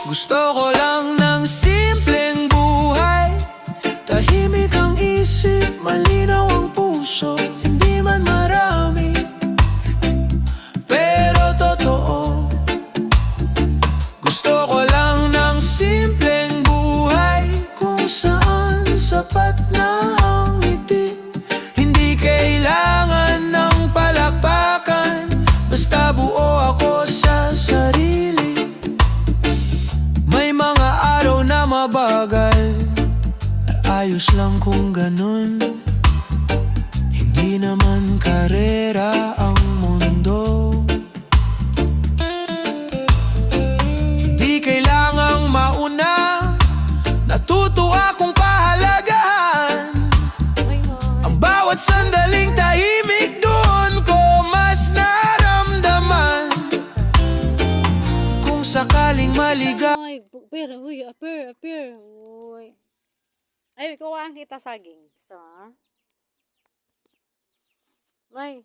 Gusto ko lang ng simpleng buhay, tahimik ang isip, malinaw ang puso. Hindi man marami, pero totoo. Gusto ko lang ng simpleng buhay, kung saan sapat na ang ngiti. Hindi kailangan ng palakpakan, basta buo ako sa sarili. May mga araw na mabagal, ayos lang kung ganun. Hindi naman karera ang mundo. Hindi kailangang mauna, natuto akong pahalagahan ang bawat sandaling tahimik. Doon ko mas naramdaman, kung sakaling maligaw. Ay, apir, uy, apir. Uy. Ay, ikaw ang kita saging. So, may.